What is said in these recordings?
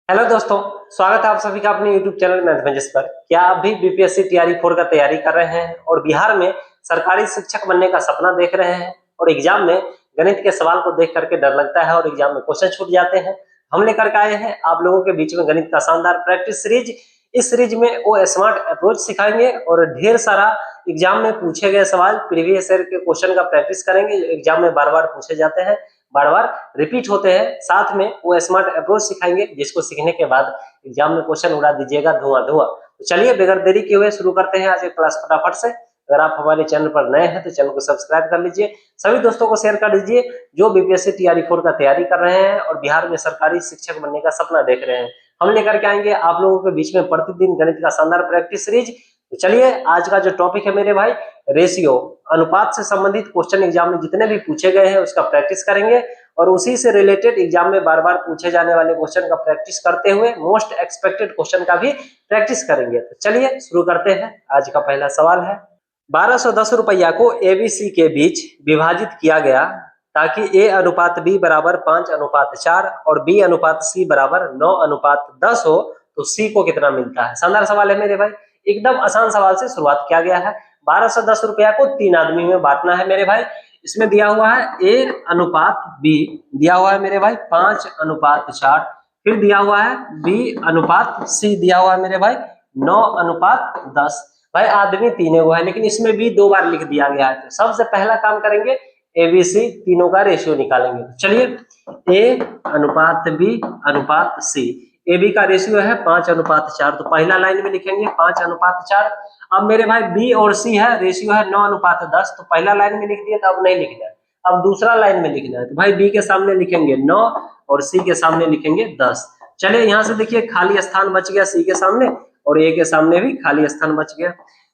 Hello दोस्तों, स्वागत है आप सभी का अपने YouTube चैनल मैथमेटिक्स पर। क्या आप भी बीपीएससी टीआरई 4 का तैयारी कर रहे हैं और बिहार में सरकारी शिक्षक बनने का सपना देख रहे हैं और एग्जाम में गणित के सवाल को देख करके डर लगता है और एग्जाम में क्वेश्चन छूट जाते हैं? हम लेकर के आए हैं आप लोगों के बीच में गणित का शानदार प्रैक्टिस सीरीज। इस सीरीज में वो स्मार्ट अप्रोच सिखाएंगे और ढेर सारा एग्जाम में पूछे गए सवाल प्रीवियस ईयर के क्वेश्चन का प्रैक्टिस करेंगे जो एग्जाम में बार बार पूछे जाते हैं, बार बार रिपीट होते हैं। साथ में वो स्मार्ट अप्रोच सिखाएंगे जिसको सीखने के बाद एग्जाम में क्वेश्चन उड़ा दीजिएगा धुआं धुआं। तो चलिए बगैर देरी किए हुए शुरू करते हैं आज एक क्लास फटाफट से। अगर आप हमारे चैनल पर नए हैं तो चैनल को सब्सक्राइब कर लीजिए, सभी दोस्तों को शेयर कर दीजिए जो बीपीएससी टीआरई 4 का तैयारी कर रहे हैं और बिहार में सरकारी शिक्षक बनने का सपना देख रहे हैं। हम लेकर के आएंगे आप लोगों के बीच में प्रतिदिन गणित का शानदार प्रैक्टिस सीरीज। तो चलिए आज का जो टॉपिक है मेरे भाई, रेशियो, अनुपात से संबंधित क्वेश्चन एग्जाम में जितने भी पूछे गए हैं उसका प्रैक्टिस करेंगे और उसी से रिलेटेड एग्जाम में बार बार पूछे जाने वाले क्वेश्चन का प्रैक्टिस करते हुए मोस्ट एक्सपेक्टेड क्वेश्चन का भी प्रैक्टिस करेंगे। तो चलिए शुरू करते हैं। आज का पहला सवाल है, 1210 रुपया को एबीसी के बीच विभाजित किया गया ताकि ए अनुपात बी बराबर 5:4 और बी अनुपात सी बराबर 9:10 हो तो सी को कितना मिलता है? शानदार सवाल है मेरे भाई, एकदम आसान सवाल से शुरुआत किया गया है। 1210 रुपया को 3 आदमी में बांटना है मेरे भाई। इसमें दिया हुआ है ए अनुपात बी, दिया हुआ है मेरे भाई 5:4, फिर दिया हुआ है बी अनुपात सी, दिया हुआ है मेरे भाई 9:10। भाई आदमी तीनों को है लेकिन इसमें भी 2 बार लिख दिया गया है। तो सबसे पहला काम करेंगे एबीसी तीनों का रेशियो निकालेंगे। तो चलिए ए अनुपात बी अनुपात सी, ए बी का रेशियो है 5:4, तो पहला लाइन में लिखेंगे 5:4। अब मेरे भाई बी और सी है, रेशियो है 9:10, तो पहला लाइन में लिख दिया, तो अब नहीं लिखना है, अब दूसरा लाइन में लिखना है। तो भाई बी के सामने लिखेंगे 9 और सी के सामने लिखेंगे 10। चलिए यहाँ से देखिए खाली स्थान बच गया सी के सामने और ए के सामने भी खाली स्थान बच गया।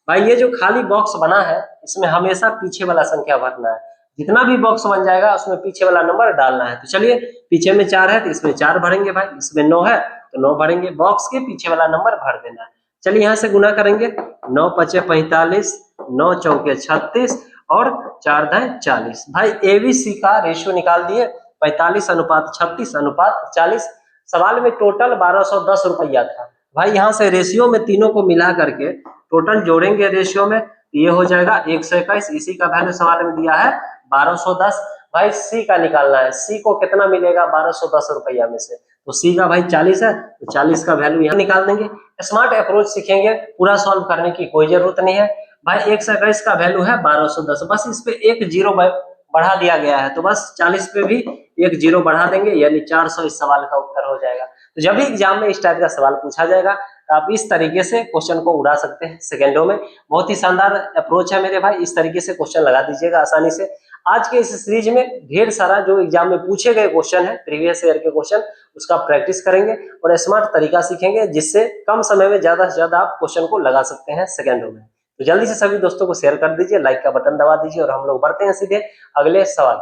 भाई ये जो खाली बॉक्स बना है इसमें हमेशा पीछे वाला संख्या भरना है, जितना भी बॉक्स बन जाएगा उसमें पीछे वाला नंबर डालना है। तो चलिए पीछे में 4 है तो इसमें 4 भरेंगे, भाई इसमें 9 है तो 9 भरेंगे, बॉक्स के पीछे वाला नंबर भर देना है। चलिए यहाँ से गुना करेंगे, 9 पचे 45, 9 चौके 36 और 4 दाएं 40। भाई एबीसी का रेशियो निकाल दिए 45:36:40। सवाल में टोटल 1210 रुपया था। भाई यहाँ से रेशियो में तीनों को मिला करके टोटल जोड़ेंगे रेशियो में, ये हो जाएगा 121। इसी का वैल्यू सवाल में दिया है 1210। भाई सी का निकालना है, सी को कितना मिलेगा 1210 रुपया में से, तो सी का भाई 40 है तो 40 का वैल्यू यहाँ निकाल देंगे। स्मार्ट अप्रोच सीखेंगे, पूरा सॉल्व करने की कोई जरूरत नहीं है। भाई 121 का वैल्यू है 1210, बस इस पे एक जीरो बढ़ा दिया गया है तो बस 40 पे भी एक जीरो बढ़ा देंगे, यानी 400 इस सवाल का उत्तर हो जाएगा। तो जब भी एग्जाम में इस टाइप का सवाल पूछा जाएगा तो आप इस तरीके से क्वेश्चन को उड़ा सकते हैं सेकेंडों में। बहुत ही शानदार अप्रोच है मेरे भाई, इस तरीके से क्वेश्चन लगा दीजिएगा आसानी से। आज के इस सीरीज में ढेर सारा जो एग्जाम में पूछे गए क्वेश्चन है प्रीवियस ईयर के क्वेश्चन, उसका प्रैक्टिस करेंगे और स्मार्ट तरीका सीखेंगे जिससे कम समय में ज्यादा से ज्यादा आप क्वेश्चन को लगा सकते हैं सेकेंडों में। तो जल्दी से सभी दोस्तों को शेयर कर दीजिए, लाइक का बटन दबा दीजिए और हम लोग बढ़ते हैं सीधे अगले सवाल।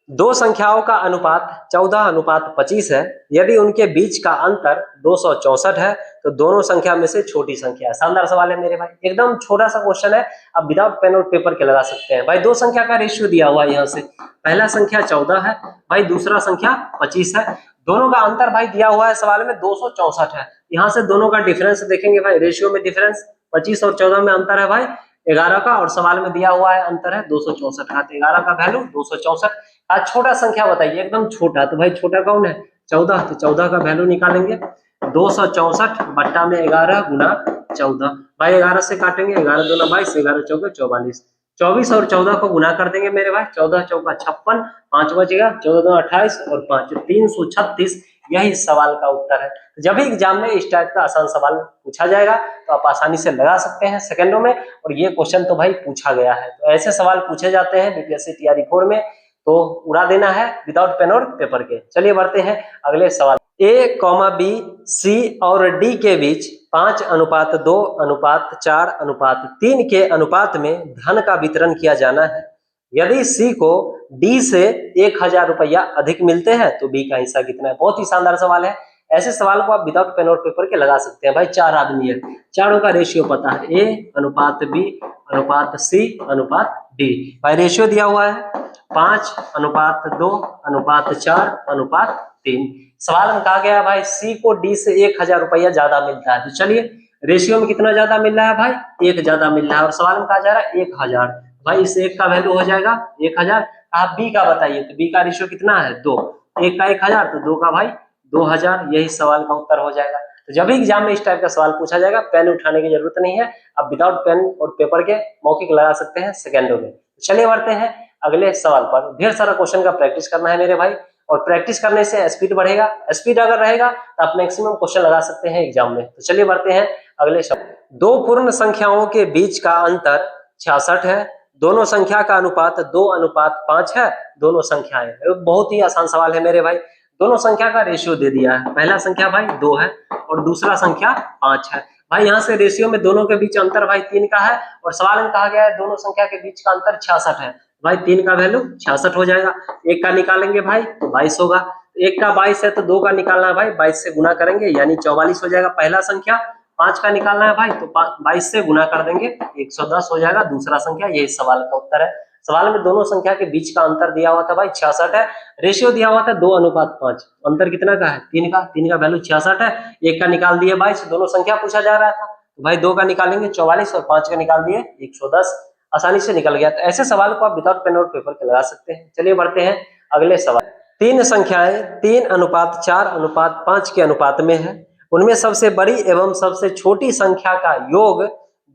दो संख्याओं का अनुपात 14:25 है, यदि उनके बीच का अंतर 264 है तो दोनों संख्या में से छोटी संख्या है। शानदार सवाल है मेरे भाई, एकदम छोटा सा क्वेश्चन है, आप विदाउट पेन और पेपर के लगा सकते हैं। भाई दो संख्या का रेशियो दिया हुआ है, यहाँ से पहला संख्या 14 है, भाई दूसरा संख्या 25 है। दोनों का अंतर भाई दिया हुआ है सवाल में 264 है। यहाँ से दोनों का डिफरेंस देखेंगे भाई, रेशियो में डिफरेंस 25 और 14 में अंतर है भाई 11 का, और सवाल में दिया हुआ है अंतर है 264 का, तो 11 का वैल्यू 264। आज छोटा संख्या बताइए, एकदम छोटा, तो भाई छोटा कौन है 14, तो 14 का वैल्यू निकालेंगे 264 बट्टा में 11 गुना 14। भाई 11 से काटेंगे, 11 दूना 22, 11 चौके 44, 24 और 14 को गुना कर देंगे मेरे भाई, 14 चौका 56, 5 बचेगा, 14 दूना 28 और 5 336। यही सवाल का उत्तर है। जब भी एग्जाम में इस टाइप का आसान सवाल पूछा जाएगा तो आप आसानी से लगा सकते हैं सेकंडों में, और ये क्वेश्चन तो भाई पूछा गया है। तो ऐसे सवाल पूछे जाते हैं बीपीएससी टीआरई 4 में, तो उड़ा देना है विदाउट पेन और पेपर के। चलिए बढ़ते हैं अगले सवाल। ए, बी, सी और डी के बीच 5:2:4:3 के अनुपात में धन का वितरण किया जाना है। यदि सी को डी से 1000 रुपया अधिक मिलते हैं तो बी का हिस्सा कितना है? बहुत ही शानदार सवाल है। ऐसे सवाल को आप विदाउट पेन और पेपर के लगा सकते हैं। भाई 4 आदमी है, चारों का रेशियो पता है, ए अनुपात बी अनुपात सी अनुपात डी। भाई रेशियो दिया हुआ है 5:2:4:3। सवाल में कहा गया है भाई सी को डी से 1000 रुपया ज्यादा मिलता है। तो चलिए रेशियो में कितना ज्यादा मिल रहा है भाई, एक ज्यादा मिल रहा है और सवाल में कहा जा रहा है 1000। भाई इस एक का वैल्यू हो जाएगा 1000। आप बी का बताइए, तो बी का रेशियो कितना है 2, एक का 1000 तो दो का भाई 2000, यही सवाल का उत्तर हो जाएगा। तो जब भी एग्जाम में इस टाइप का सवाल पूछा जाएगा पेन उठाने की जरूरत नहीं है, आप विदाउट पेन और पेपर के मौखिक लगा सकते हैं सेकेंडों में। चलिए बढ़ते हैं अगले सवाल पर। ढेर सारा क्वेश्चन का प्रैक्टिस करना है मेरे भाई, और प्रैक्टिस करने से स्पीड बढ़ेगा। स्पीड अगर रहेगा तो आप मैक्सिमम क्वेश्चन लगा सकते हैं एग्जाम में। तो चलिए बढ़ते हैं अगले शब्द। दो पूर्ण संख्याओं के बीच का अंतर 66 है, दोनों संख्या का अनुपात 2:5 है, दोनों संख्याएं। बहुत ही आसान सवाल है मेरे भाई। दोनों संख्या का रेशियो दे दिया है, पहला संख्या भाई 2 है और दूसरा संख्या 5 है। भाई यहाँ से रेशियो में दोनों के बीच अंतर भाई 3 का है, और सवाल में कहा गया है दोनों संख्या के बीच का अंतर 66 है। भाई 3 का वैल्यू 66 हो जाएगा। एक का निकालेंगे भाई तो 22 होगा, एक का 22 है तो 2 का निकालना है भाई, 22 से गुना करेंगे यानी 44 हो जाएगा पहला संख्या। 5 का निकालना है भाई तो 22 से गुना कर देंगे 110 हो जाएगा दूसरा संख्या। यही सवाल का उत्तर है। सवाल में दोनों संख्या के बीच का अंतर दिया हुआ था भाई 66 है, रेशियो दिया हुआ था 2:5। अंतर कितना का है 3 का, 3 का वैल्यू 66 है, एक का निकाल दिए 22, दोनों संख्या पूछा जा रहा था तो भाई 2 का निकालेंगे 44 और 5 का निकाल दिए 110, आसानी से निकल गया। तो ऐसे सवाल को आप विदाउट पेन और पेपर के लगा सकते हैं। चलिए बढ़ते हैं अगले सवाल। तीन संख्याएं 3:4:5 के अनुपात में है, उनमें सबसे बड़ी एवं सबसे छोटी संख्या का योग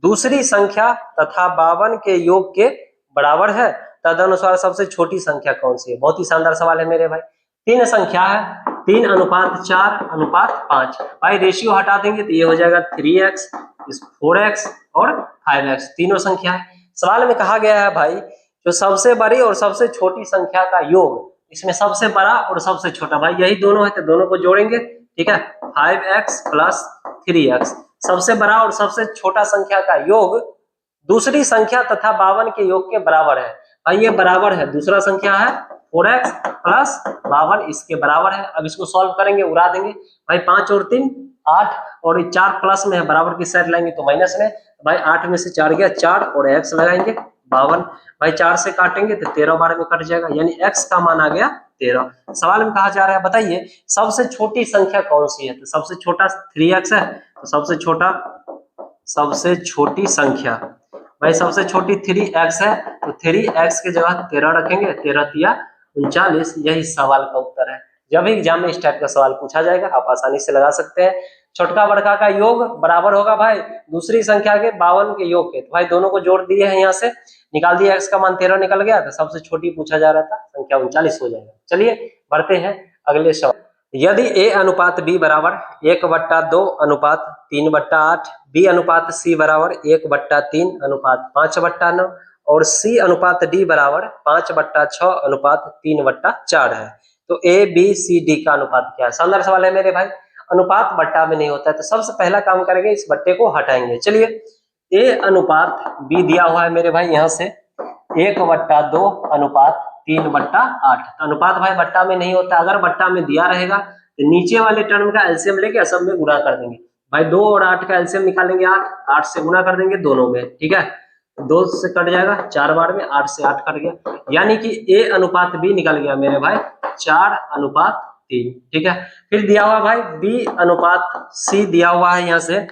दूसरी संख्या तथा 52 के योग के बराबर है, तदनुसार सबसे छोटी संख्या कौन सी है। बहुत ही शानदार सवाल है मेरे भाई। तीन संख्या है 3:4:5। भाई रेशियो हटा देंगे तो ये हो जाएगा 3x, 4x और 5x, तीनों संख्या है। सवाल में कहा गया है भाई जो सबसे बड़ी और सबसे छोटी संख्या का योग, इसमें सबसे बड़ा और सबसे छोटा भाई यही दोनों है तो दोनों को जोड़ेंगे, ठीक है। 5x + 3x, सबसे बड़ा और सबसे छोटा संख्या का योग दूसरी संख्या तथा 52 के योग के बराबर है। भाई ये बराबर है, दूसरा संख्या है 4x + 52 इसके बराबर है। अब इसको सॉल्व करेंगे, उड़ा देंगे भाई, 5 और 3 8 और 4 प्लस में है, बराबर की साइड लाएंगे तो माइनस में। भाई 8 में से 4 गया 4 और x लगाएंगे 52। भाई 4 से काटेंगे तो 13 बार में कट जाएगा, यानी x का मान आ गया 13। सवाल में कहा जा रहा है बताइए सबसे छोटी संख्या कौन सी है, तो सबसे छोटा 3x है, तो सबसे छोटी संख्या भाई सबसे छोटी 3x है, तो 3x की जगह 13 रखेंगे, 13 तिया 39, यही सवाल का उत्तर है। जब एग्जाम में इस टाइप का सवाल पूछा जाएगा आप आसानी से लगा सकते हैं। छोटका बड़का का योग बराबर होगा भाई दूसरी संख्या के 52 के योग के, तो भाई दोनों को जोड़ दिए हैं, यहाँ से निकाल दिया, x का मान 13 निकल गया, तो सबसे छोटी पूछा जा रहा था संख्या 39 हो जाएगा। चलिए बढ़ते हैं अगले सवाल। यदि a:b बराबर 1/2:3/8, b:c बराबर 1/3:5/9 और c:d बराबर 5/6:3/4 है, तो a b c d का अनुपात क्या है। शानदार सवाल है मेरे भाई। अनुपात बट्टा में नहीं होता है तो सबसे पहला काम करेंगे इस बट्टे को हटाएंगे। चलिए a:b दिया हुआ है मेरे भाई, यहाँ से 1/2:3/8, तो अनुपात भाई बट्टा में नहीं होता। अगर बट्टा में दिया रहेगा तो नीचे वाले टर्म का एलसीएम लेके सब में गुणा कर देंगे। भाई 2 और 8 का एलसीएम निकालेंगे 8 से गुणा कर देंगे दोनों में, ठीक है। 2 से कट जाएगा 4 बार में, 8 से 8 कट गया, यानी कि a:b निकल गया मेरे भाई 4:3, ठीक है। फिर दिया हुआ भाई b:c दिया हुआ है, यहाँ से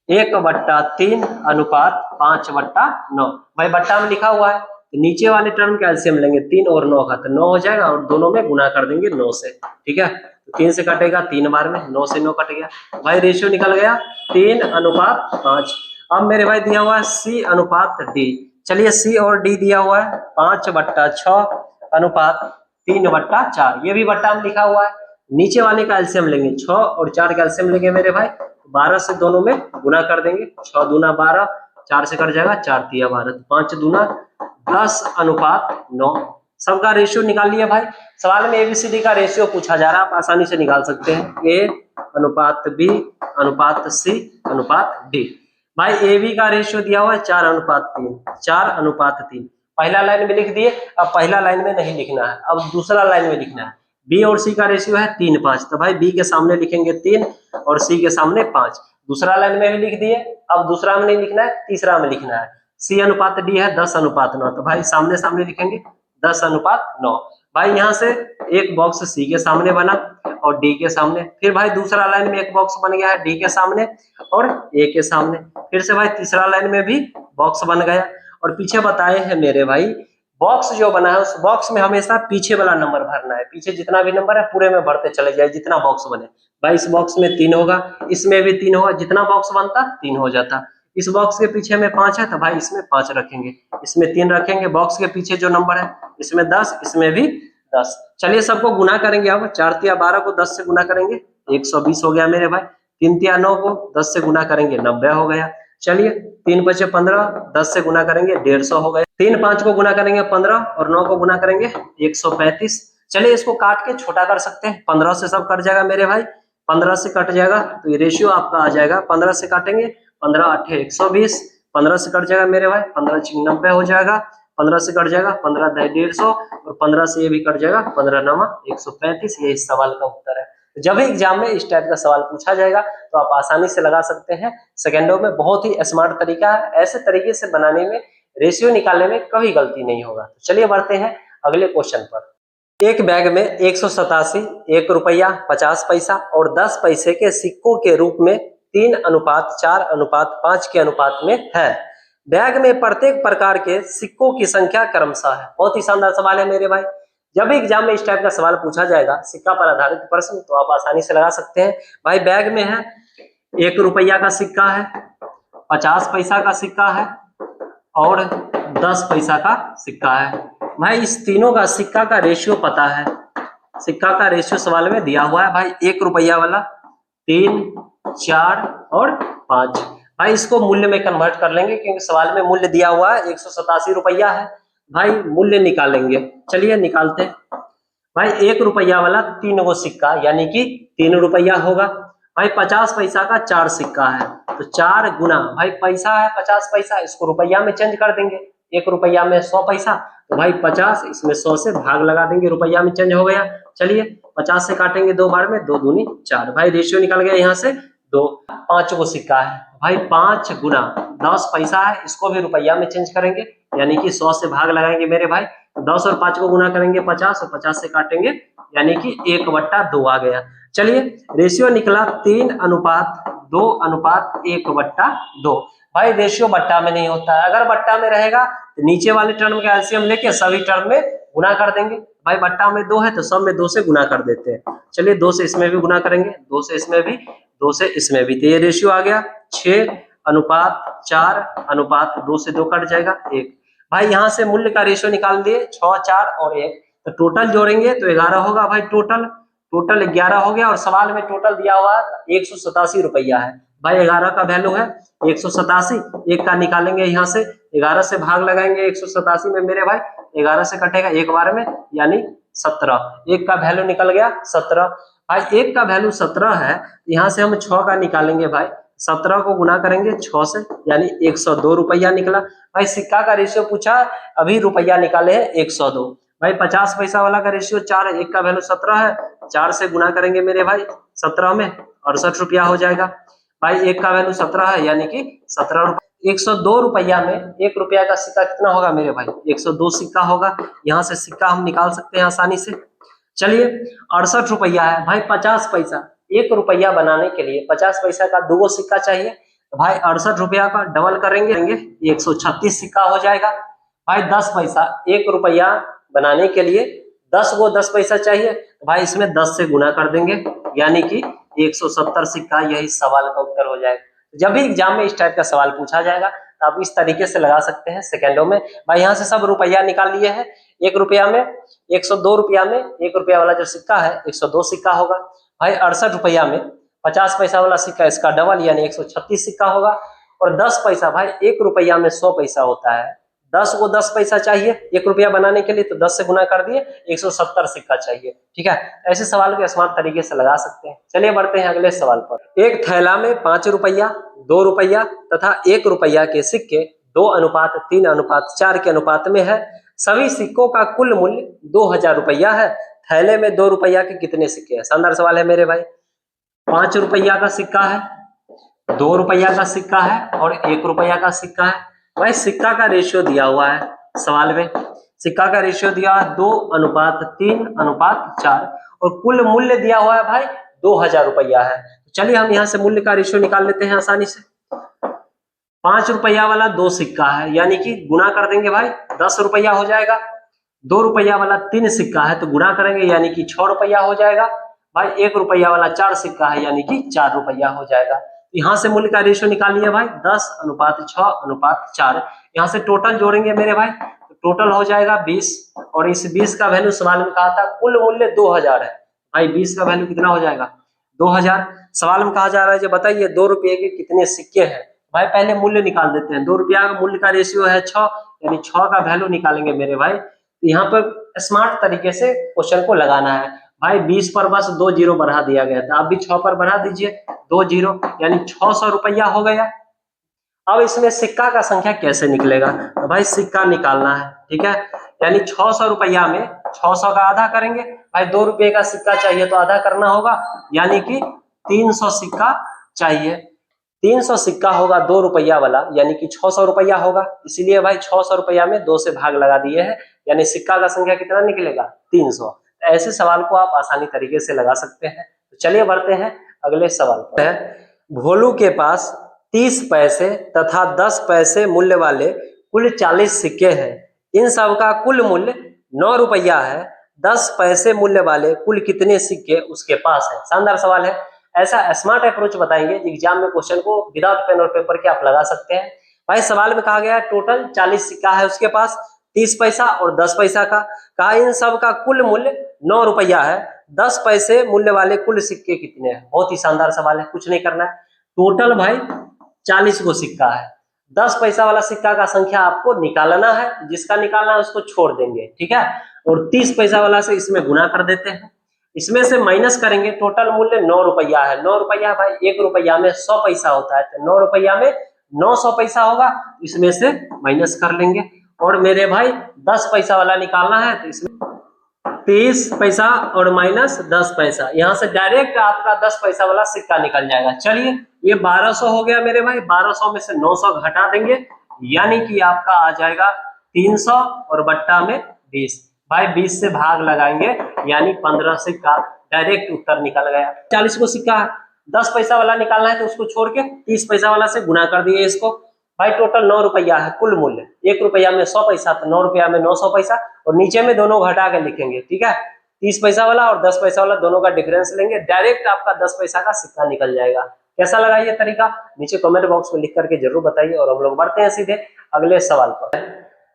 1/3:5/9। भाई बट्टा में लिखा हुआ है तो नीचे वाले टर्म का एलसीएम लेंगे 3 और 9 का, तो 9 हो जाएगा और दोनों में गुना कर देंगे 9 से, ठीक है। तो 3 से कटेगा 3 बार में, 9 से 9 कट गया, भाई रेशियो निकल गया 3:5। अब मेरे भाई दिया हुआ है c:d। चलिए c और d दिया हुआ है 5/6:3/4, ये भी बट्टा में लिखा हुआ है। नीचे वाले का एलसीएम लेंगे 6 और 4 का एलसीएम लेंगे मेरे भाई, 12 से दोनों में गुना कर देंगे, 6 दूना 12, 4 से कट जाएगा 4 तिया 12, 5 दूना 10:9। सबका रेशियो निकाल लिया भाई। सवाल में ABCD का रेशियो पूछा जा रहा है, आप आसानी से निकाल सकते हैं, A:B:C:D। भाई AB का रेशियो दिया हुआ है 4:3। पहला लाइन में लिख दिए, अब पहला लाइन में नहीं लिखना है, अब दूसरा लाइन में लिखना है। B और C का रेशियो है 3:5, तो भाई B के सामने लिखेंगे 3 और C के सामने 5। दूसरा लाइन में भी लिख दिए, अब दूसरा में नहीं लिखना है, तीसरा में लिखना है। C:D है 10:9, तो भाई सामने सामने लिखेंगे 10:9। भाई यहाँ से एक बॉक्स सी के सामने बना और डी के सामने, फिर भाई दूसरा लाइन में एक बॉक्स बन गया है डी के सामने और ए के सामने, फिर से भाई तीसरा लाइन में भी बॉक्स बन गया। और पीछे बताए हैं मेरे भाई बॉक्स जो बना है उस बॉक्स में हमेशा पीछे वाला नंबर भरना है, पीछे जितना भी नंबर है पूरे में भरते चले जाए जितना बॉक्स बने। भाई इस बॉक्स में 3 होगा, इसमें भी 3 होगा, जितना बॉक्स बनता 3 हो जाता। इस बॉक्स के पीछे में 5 है तो भाई इसमें 5 रखेंगे, इसमें 3 रखेंगे, बॉक्स के पीछे जो नंबर है इसमें 10, इसमें भी 10। चलिए सबको गुना करेंगे, अब 4 तिया 12 को 10 से गुना करेंगे 120 हो गया मेरे भाई, 3 तिया 9 को 10 से गुना करेंगे 90 हो गया। चलिए 3 बचे 15, 10 से गुना करेंगे 150 हो गया। 3 5 को गुना करेंगे 15 और 9 को गुना करेंगे 135। चलिए इसको काट के छोटा कर सकते हैं, 15 से सब कट जाएगा मेरे भाई, 15 से कट जाएगा तो ये रेशियो आपका आ जाएगा, 15 से काटेंगे 15 8 120, 15 से कट जाएगा मेरे भाई, 15 6 90 हो जाएगा, 15 से कट जाएगा 15 150 और 15 से ये भी कट जाएगा 15 9 135। ये इस सवाल का उत्तर है। जब भी एग्जाम में इस टाइप का सवाल पूछा जाएगा तो आप आसानी से लगा सकते हैं, सेकेंडों में। बहुत ही स्मार्ट तरीका है, ऐसे तरीके से बनाने में रेशियो निकालने में कभी गलती नहीं होगा। तो चलिए बढ़ते हैं अगले क्वेश्चन पर। एक बैग में 187, 1 रुपया 50 पैसा और 10 पैसे के सिक्कों के रूप में 3:4:5 के अनुपात में है। बैग में प्रत्येक प्रकार के सिक्कों की संख्या क्रमशः है। बहुत ही शानदार सवाल है मेरे भाई। जब भी एग्जाम में इस टाइप का सवाल पूछा जाएगा सिक्का पर आधारित प्रश्न तो आप आसानी से लगा सकते हैं। भाई बैग में है 1 रुपया का सिक्का है, 50 पैसा का सिक्का है और 10 पैसा का सिक्का है। भाई इस तीनों का सिक्का का रेशियो पता है, सिक्का का रेशियो सवाल में दिया हुआ है। भाई 1 रुपया वाला 3 4 और 5। भाई इसको मूल्य में कन्वर्ट कर लेंगे क्योंकि सवाल में मूल्य दिया हुआ है 187 रुपया है। भाई मूल्य निकालेंगे, चलिए निकालते हैं। भाई 1 रुपया वाला 3 गो सिक्का यानी कि 3 रुपया होगा। भाई 50 पैसा का 4 सिक्का है तो 4 गुना, भाई पैसा है 50 पैसा, इसको रुपया में चेंज कर देंगे। 1 रुपया में 100 पैसा तो भाई 50, इसमें 100 से भाग लगा देंगे, रुपया में चेंज हो गया। चलिए 50 से काटेंगे 2 बार में, 2 दूनी 4। भाई रेशियो निकल गया यहाँ से 2। 5 गो सिक्का है, भाई 5 गुना 10 पैसा है, इसको भी रुपया में चेंज करेंगे यानी कि 100 से भाग लगाएंगे मेरे भाई। 10 और 5 को गुना करेंगे 50 और 50 से काटेंगे यानी कि 1/2 आ गया। चलिए रेशियो निकला 3:2:1/2। भाई रेशियो बट्टा में नहीं होता है, अगर बट्टा में रहेगा तो नीचे वाले टर्म का एलसीएम लेके सभी टर्म में गुना कर देंगे। भाई बट्टा में 2 है तो सब में 2 से गुना कर देते हैं। चलिए 2 से इसमें भी गुना करेंगे, 2 से इसमें भी, 2 से इसमें भी, तो ये रेशियो आ गया 6:4:2 से 2 कट जाएगा 1। भाई यहाँ से मूल्य का रेशियो निकाल दिए 6 4 और 1, तो टोटल जोड़ेंगे तो 11 होगा। भाई टोटल 11 हो गया और सवाल में टोटल दिया हुआ 187 रुपया है। भाई 11 का वैल्यू है 187, 1 का निकालेंगे यहाँ से, 11 से भाग लगाएंगे 187 में मेरे भाई, 11 से कटेगा 1 बार में यानी 17। 1 का वैल्यू निकल गया 17। भाई 1 का वैल्यू 17 है, यहाँ से हम 6 का निकालेंगे। भाई 17 को गुना करेंगे 6 से यानी 102 रुपया निकला। भाई सिक्का का रेशियो पूछा, अभी रुपया निकाले हैं 102। भाई 50 पैसा वाला का रेशियो 4 है, 1 का वैल्यू 17 है, 4 से गुना करेंगे मेरे भाई 17 में 68 रुपया हो जाएगा। भाई 1 का वैल्यू 17 है यानी कि 17 रुपया। 102 रुपया में 1 रुपया का सिक्का कितना होगा मेरे भाई? 102 सिक्का होगा। यहाँ से सिक्का हम निकाल सकते हैं आसानी से। चलिए 68 रुपया है। भाई 50 पैसा, 1 रुपया बनाने के लिए 50 पैसा का 2 सिक्का चाहिए, तो भाई 68 रुपया का डबल करेंगे 136 सिक्का हो जाएगा। भाई 10 पैसा, 1 रुपया बनाने के लिए 10 गो 10 पैसा चाहिए, तो भाई इसमें 10 से गुना कर देंगे यानी कि 170 सिक्का। यही सवाल का उत्तर हो जाएगा। जब भी एग्जाम में इस टाइप का सवाल पूछा जाएगा तो आप इस तरीके से लगा सकते हैं सेकेंडों में। भाई यहाँ से सब रुपया निकाल लिए हैं। 1 रुपया में 102 रुपया में 1 रुपया वाला जो सिक्का है 102 सिक्का होगा। भाई 68 रुपया में 50 पैसा वाला सिक्का इसका डबल यानी 136 सिक्का होगा। और 10 पैसा, भाई 1 रुपया में 100 पैसा होता है, 10 को 10 पैसा चाहिए 1 रुपया बनाने के लिए, तो 10 से गुना कर दिए 170 सिक्का चाहिए। ठीक है, ऐसे सवाल को स्मार्ट तरीके से लगा सकते हैं। चलिए बढ़ते हैं अगले सवाल पर। एक थैला में 5 रुपया, 2 रुपया तथा 1 रुपया के सिक्के 2:3:4 के अनुपात में है। सभी सिक्कों का कुल मूल्य 2000 रुपया है। थैले में 2 रुपया के कितने सिक्के हैं? शानदार सवाल है मेरे भाई। 5 रुपया का सिक्का है, 2 रुपया का सिक्का है और 1 रुपया का सिक्का है। भाई सिक्का का रेशियो दिया हुआ है सवाल में, सिक्का का रेशियो दिया है 2:3:4 और कुल मूल्य दिया हुआ है भाई 2000 रुपया है। तो चलिए हम यहाँ से मूल्य का रेशियो निकाल लेते हैं आसानी से। 5 रुपया वाला 2 सिक्का है, यानी कि गुणा कर देंगे भाई 10 रुपया हो जाएगा। 2 रुपया वाला 3 सिक्का है तो गुणा करेंगे यानी कि 6 रुपया हो जाएगा। भाई 1 रुपया वाला 4 सिक्का है यानी कि 4 रुपया हो जाएगा। यहाँ से मूल्य का रेशियो निकाल लिया भाई 10:6:4। यहाँ से टोटल जोड़ेंगे मेरे भाई, तो टोटल हो जाएगा 20 और इस 20 का वैल्यू सवाल में कहा था कुल मूल्य 2000 है। भाई 20 का वैल्यू कितना हो जाएगा 2000। सवाल में कहा जा रहा है जो बताइए 2 रुपये के कितने सिक्के हैं। भाई पहले मूल्य निकाल देते हैं। 2 रुपया का मूल्य का रेशियो है 6, यानी 6 का वैल्यू निकालेंगे मेरे भाई। तो यहाँ पर स्मार्ट तरीके से क्वेश्चन को लगाना है। भाई 20 पर बस 2 जीरो बढ़ा दिया गया था, आप भी 6 पर बढ़ा दीजिए 2 जीरो, यानी 600 रुपया हो गया। अब इसमें सिक्का का संख्या कैसे निकलेगा, तो भाई सिक्का निकालना है, ठीक है। यानी 600 रुपया में 600 का आधा करेंगे। भाई 2 रुपये का सिक्का चाहिए तो आधा करना होगा, यानी कि 300 सिक्का चाहिए। 300 सिक्का होगा 2 रुपया वाला, यानी कि 600 रुपया होगा। इसीलिए भाई 600 रुपया में 2 से भाग लगा दिए हैं, यानी सिक्का का संख्या कितना निकलेगा 300। ऐसे सवाल को आप आसानी तरीके से लगा सकते हैं। तो चलिए बढ़ते हैं अगले सवाल पर। भोलू के पास 30 पैसे तथा 10 पैसे मूल्य वाले कुल 40 सिक्के हैं। इन सब का कुल मूल्य 9 रुपया है। 10 पैसे मूल्य वाले कुल कितने सिक्के उसके पास है। शानदार सवाल है। ऐसा स्मार्ट अप्रोच बताएंगे एग्जाम में क्वेश्चन को विदाउट पेन और पेपर के आप लगा सकते हैं। भाई सवाल में कहा गया है टोटल 40 सिक्का है उसके पास, 30 पैसा और 10 पैसा का। कहा इन सब का कुल मूल्य 9 रुपया है। 10 पैसे मूल्य वाले कुल सिक्के कितने हैं। बहुत ही शानदार सवाल है, कुछ नहीं करना है। टोटल भाई 40 गो सिक्का है। 10 पैसा वाला सिक्का का संख्या आपको निकालना है, जिसका निकालना है उसको छोड़ देंगे, ठीक है। और 30 पैसा वाला से इसमें गुना कर देते हैं, इसमें से माइनस करेंगे। टोटल मूल्य 9 रुपया है। 9 रुपया भाई 1 रुपया में 100 पैसा होता है, तो 9 रुपया में 900 पैसा होगा, इसमें से माइनस कर लेंगे। और मेरे भाई 10 पैसा वाला निकालना है, तो इसमें 30 पैसा और माइनस 10 पैसा, यहाँ से डायरेक्ट आपका 10 पैसा वाला सिक्का निकल जाएगा। चलिए ये 1200 हो गया मेरे भाई। 1200 में से 900 घटा देंगे, यानी कि आपका आ जाएगा 300 और बट्टा में 20। भाई 20 से भाग लगाएंगे, यानी 15 सिक्का, डायरेक्ट उत्तर निकल गया। 40 को सिक्का है, 10 पैसा वाला निकालना है तो उसको छोड़ के 30 पैसा वाला से गुना कर दिए इसको। भाई टोटल 9 रुपया है कुल मूल्य। 1 रुपया में 100 पैसा, तो 9 रुपया में 900 पैसा, और नीचे में दोनों घटा के लिखेंगे, ठीक है। 30 पैसा वाला और 10 पैसा वाला दोनों का डिफरेंस लेंगे, डायरेक्ट आपका 10 पैसा का सिक्का निकल जाएगा। कैसा लगा ये तरीका, नीचे कमेंट बॉक्स में लिख करके जरूर बताइए। और हम लोग बढ़ते हैं सीधे अगले सवाल पर।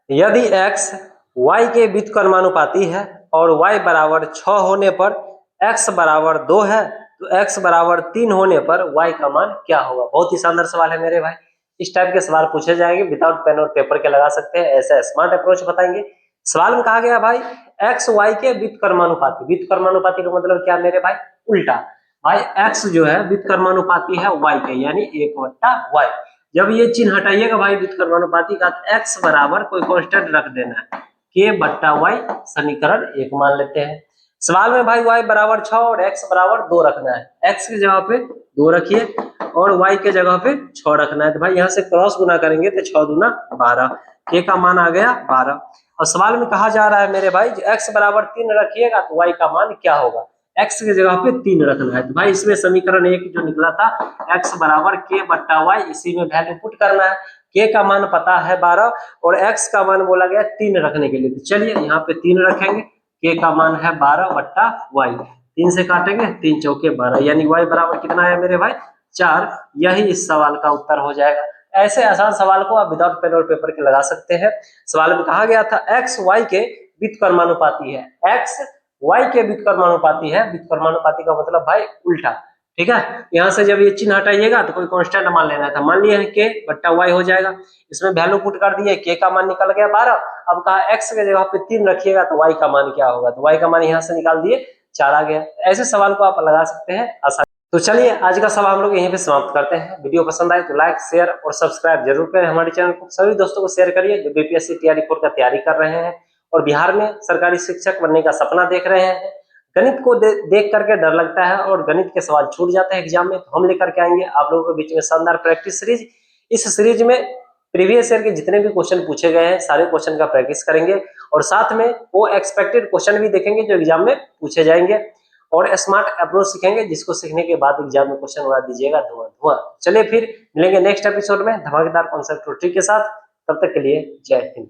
यदि x y के व्युत्क्रमानुपाती है और y बराबर 6 होने पर x बराबर 2 है, तो x बराबर 3 होने पर y का मान क्या होगा। बहुत ही शानदार सवाल है मेरे भाई। इस टाइप के सवाल पूछे जाएंगे, विदाउट पेन और पेपर के लगा सकते हैं, ऐसा स्मार्ट अप्रोच बताएंगे। सवाल में कहा गया भाई x y के व्युत्क्रमानुपाती। व्युत्क्रमानुपाती का मतलब क्या मेरे भाई, उल्टा। भाई x जो है व्युत्क्रमानुपाती है y के, यानी 1/y। जब ये चिन्ह हटाइएगा भाई व्युत्क्रमानुपाती का, तो x बराबर कोई कांस्टेंट रख देना है, k/y, समीकरण 1 मान लेते हैं। सवाल में भाई y बराबर 6 और x बराबर 2 रखना है। x की जगह पे 2 रखिए और y के जगह पे 6 रखना है। तो भाई यहाँ से क्रॉस गुना करेंगे तो 6 दूना 12, k का मान आ गया 12। और सवाल में कहा जा रहा है मेरे भाई x बराबर 3 रखिएगा तो y का मान क्या होगा। x की जगह पे 3 रखना है। तो भाई इसमें समीकरण 1 जो निकला था x बराबर k/y, इसी में वैल्यू पुट करना है। k का मान पता है 12 और x का मान बोला गया 3 रखने के लिए। तो चलिए यहाँ पे 3 रखेंगे, k का मान है 12/y। 3 से काटेंगे, 3 चौके 12, यानी y बराबर कितना है मेरे भाई 4। यही इस सवाल का उत्तर हो जाएगा। ऐसे आसान सवाल को आप विदाउट पेन और पेपर के लगा सकते हैं। सवाल में कहा गया था x y के व्युत्क्रमानुपाती है। x y के व्युत्क्रमानुपाती है। व्युत्क्रमानुपाती का मतलब भाई उल्टा, ठीक है। यहाँ से जब ये चिन्ह हटाइएगा तो कोई कांस्टेंट मान लेना था। मान लिया है k/y हो जाएगा, इसमें वैल्यू पुट कर दिए, k का मान निकल गया 12। अब कहा x के जगह पे 3 रखिएगा तो y का मान क्या होगा, तो y का मान यहाँ से निकाल दिए 4 आ गया। ऐसे सवाल को आप लगा सकते हैं आसान। तो चलिए आज का सवाल हम लोग यहीं पे समाप्त करते हैं। वीडियो पसंद आए तो लाइक शेयर और सब्सक्राइब जरूर करें हमारे चैनल को। सभी दोस्तों को शेयर करिए जो बीपीएससी तैयारी 4 का तैयारी कर रहे हैं और बिहार में सरकारी शिक्षक बनने का सपना देख रहे हैं। गणित को देख करके डर लगता है और गणित के सवाल छूट जाते हैं एग्जाम में, तो हम लेकर के आएंगे आप लोगों के बीच में शानदार प्रैक्टिस सीरीज। इस सीरीज में प्रीवियस ईयर के जितने भी क्वेश्चन पूछे गए हैं सारे क्वेश्चन का प्रैक्टिस करेंगे और साथ में वो एक्सपेक्टेड क्वेश्चन भी देखेंगे जो एग्जाम में पूछे जाएंगे और स्मार्ट अप्रोच सीखेंगे, जिसको सीखने के बाद एग्जाम में क्वेश्चन उड़ा दीजिएगा धुआं धुआं। चलिए फिर मिलेंगे नेक्स्ट एपिसोड में धमाकेदार कॉन्सेप्ट के साथ, तब तक के लिए जय हिंद।